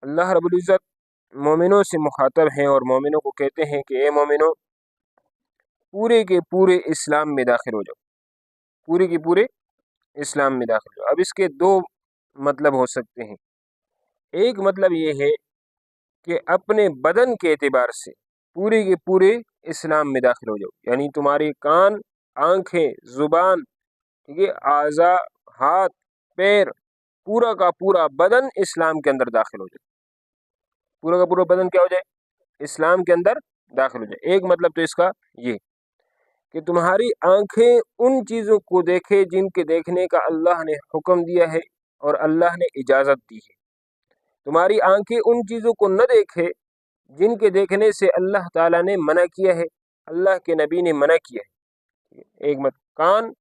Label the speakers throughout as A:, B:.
A: اللہ رب العزت مومنوں سے مخاطب ہیں اور مومنوں کو کہتے ہیں کہ اے مومنوں، پورے کے پورے اسلام میں داخل ہو جاؤ، پورے کے پورے اسلام میں داخل ہو جاؤ۔ اب اس کے دو مطلب ہو سکتے ہیں۔ ایک مطلب یہ ہے کہ اپنے بدن کے اعتبار سے پورے کے پورے اسلام میں داخل ہو جاؤ، یعنی تمہارے کان، آنکھیں، زبان، ٹھیک ہے، اعضاء، ہاتھ، پیر، پورا کا پورا بدن اسلام کے اندر داخل ہو جائے، پورا کا پورا بدن کیا ہو جائے، اسلام کے اندر داخل ہو جائے۔ ایک مطلب تو اس کا یہ کہ تمہاری آنکھیں ان چیزوں کو دیکھے جن کے دیکھنے کا اللہ نے حکم دیا ہے اور اللہ نے اجازت دی ہے، تمہاری آنکھیں ان چیزوں کو نہ دیکھے جن کے دیکھنے سے اللہ تعالیٰ نے منع کیا ہے، اللہ کے نبی نے منع کیا ہے۔ ایک مطلب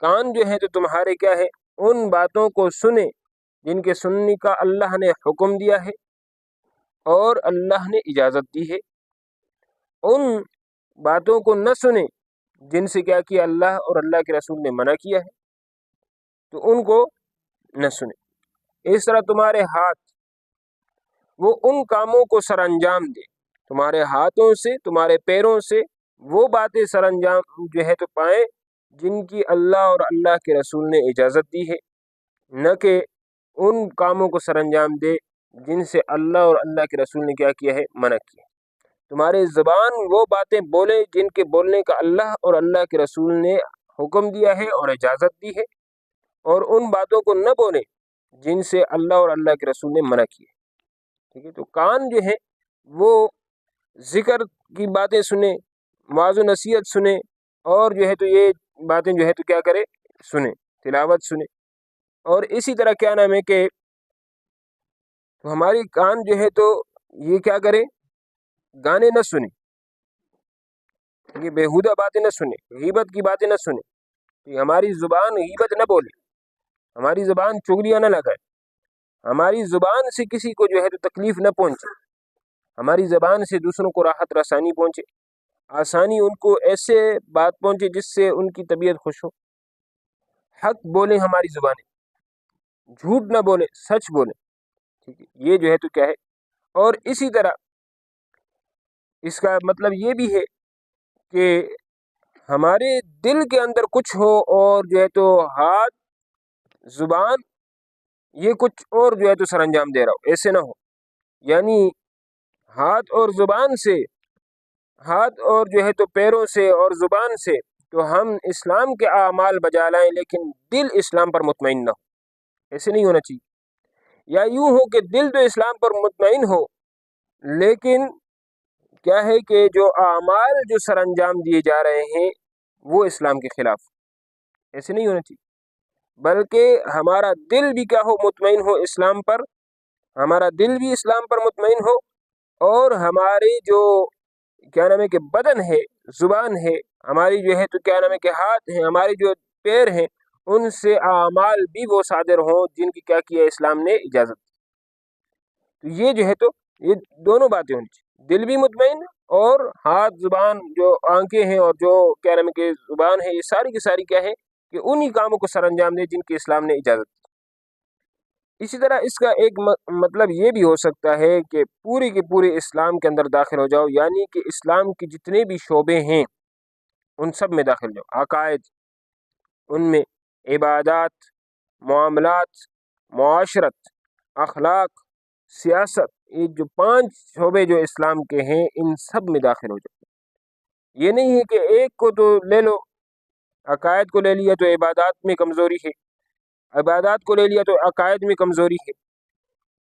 A: کان جو ہے تو تمہارے کیا ہے، ان باتوں کو سنے جن کے سننے کا اللہ نے حکم دیا ہے اور اللہ نے اجازت دی ہے، ان باتوں کو نہ سنے جن سے کیا کیا اللہ اور اللہ کے رسول نے منع کیا ہے، تو ان کو نہ سنے۔ اس طرح تمہارے ہاتھ وہ ان کاموں کو سر انجام دے، تمہارے ہاتھوں سے، تمہارے پیروں سے وہ باتیں سر انجام جو ہے تو پائیں جن کی اللہ اور اللہ کے رسول نے اجازت دی ہے، نہ کہ ان کاموں کو سر انجام دے جن سے اللہ اور اللہ کے رسول نے کیا کیا ہے، منع کیا۔ تمہاری زبان وہ باتیں بولے جن کے بولنے کا اللہ اور اللہ کے رسول نے حکم دیا ہے اور اجازت دی ہے، اور ان باتوں کو نہ بولے جن سے اللہ اور اللہ کے رسول نے منع کیا۔ ٹھیک ہے، تو کان جو ہے وہ ذکر کی باتیں سنے، واعظ و نصیحت سنے، اور جو ہے تو یہ باتیں جو ہے تو کیا کرے، سنے، تلاوت سنے۔ اور اسی طرح کیا نام ہے کہ ہماری کان جو ہے تو یہ کیا کرے، گانے نہ سنے، یہ بیہودہ باتیں نہ سنے، غیبت کی باتیں نہ سنے، کہ ہماری زبان غیبت نہ بولے، ہماری زبان چغلیاں نہ لگائے، ہماری زبان سے کسی کو جو ہے تو تکلیف نہ پہنچے، ہماری زبان سے دوسروں کو راحت رسانی پہنچے، آسانی ان کو ایسے بات پہنچے جس سے ان کی طبیعت خوش ہو۔ حق بولیں ہماری زبانیں، جھوٹ نہ بولیں، سچ بولیں، ٹھیک ہے، یہ جو ہے تو کیا ہے۔ اور اسی طرح اس کا مطلب یہ بھی ہے کہ ہمارے دل کے اندر کچھ ہو اور جو ہے تو ہاتھ، زبان یہ کچھ اور جو ہے تو سر انجام دے رہا ہو، ایسے نہ ہو۔ یعنی ہاتھ اور زبان سے، ہاتھ اور جو ہے تو پیروں سے اور زبان سے تو ہم اسلام کے اعمال بجا لائیں لیکن دل اسلام پر مطمئن نہ ہو، ایسے نہیں ہونا چاہیے۔ یا یوں ہو کہ دل تو اسلام پر مطمئن ہو لیکن کیا ہے کہ جو اعمال جو سر انجام دیے جا رہے ہیں وہ اسلام کے خلاف، ایسے نہیں ہونا چاہیے، بلکہ ہمارا دل بھی کیا ہو، مطمئن ہو اسلام پر، ہمارا دل بھی اسلام پر مطمئن ہو، اور ہماری جو کیا نام ہے کہ بدن ہے، زبان ہے ہماری جو ہے تو کیا نام ہے کہ ہاتھ ہیں، ہماری جو پیر ہیں، ان سے اعمال بھی وہ صادر ہوں جن کی کیا کیا اسلام نے اجازت دی۔ تو یہ جو ہے تو یہ دونوں باتیں ہونی چاہیے، دل بھی مطمئن اور ہاتھ، زبان، جو آنکھیں ہیں اور جو کیا نام ہے کہ زبان ہے، یہ ساری کی ساری کیا ہے کہ انہی کاموں کو سر انجام دے جن کی اسلام نے اجازت دی۔ اسی طرح اس کا ایک مطلب یہ بھی ہو سکتا ہے کہ پورے کے پورے اسلام کے اندر داخل ہو جاؤ، یعنی کہ اسلام کے جتنے بھی شعبے ہیں ان سب میں داخل جاؤ، عقائد، ان میں عبادات، معاملات، معاشرت، اخلاق، سیاست، یہ جو 5 شعبے جو اسلام کے ہیں ان سب میں داخل ہو جاؤ۔ یہ نہیں ہے کہ ایک کو تو لے لو، عقائد کو لے لیا تو عبادات میں کمزوری ہے، عبادات کو لے لیا تو عقائد میں کمزوری ہے،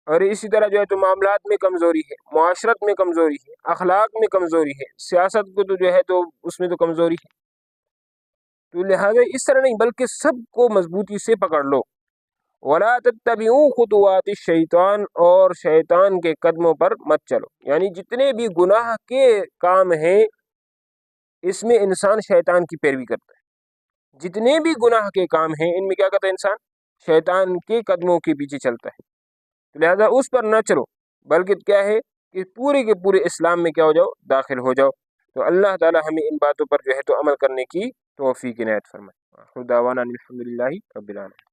A: اور اسی طرح جو ہے تو معاملات میں کمزوری ہے، معاشرت میں کمزوری ہے، اخلاق میں کمزوری ہے، سیاست کو تو جو ہے تو اس میں تو کمزوری ہے۔ تو لہٰذا اس طرح نہیں بلکہ سب کو مضبوطی سے پکڑ لو۔ وَلَا تَتَّبِعُوا خُطُوَاتِ الشَّيْطَانِ، اور شیطان کے قدموں پر مت چلو، یعنی جتنے بھی گناہ کے کام ہیں اس میں انسان شیطان کی پیروی کرتا ہے، جتنے بھی گناہ کے کام ہیں ان میں کیا کرتا ہے انسان، شیطان کے قدموں کے پیچھے چلتا ہے۔ لہذا اس پر نہ چلو بلکہ کیا ہے کہ پورے کے پورے اسلام میں کیا ہو جاؤ، داخل ہو جاؤ۔ تو اللہ تعالی ہمیں ان باتوں پر جو ہے تو عمل کرنے کی توفیق عنایت فرمائے۔ خدا دعوانا الحمدللہ رب العالمین۔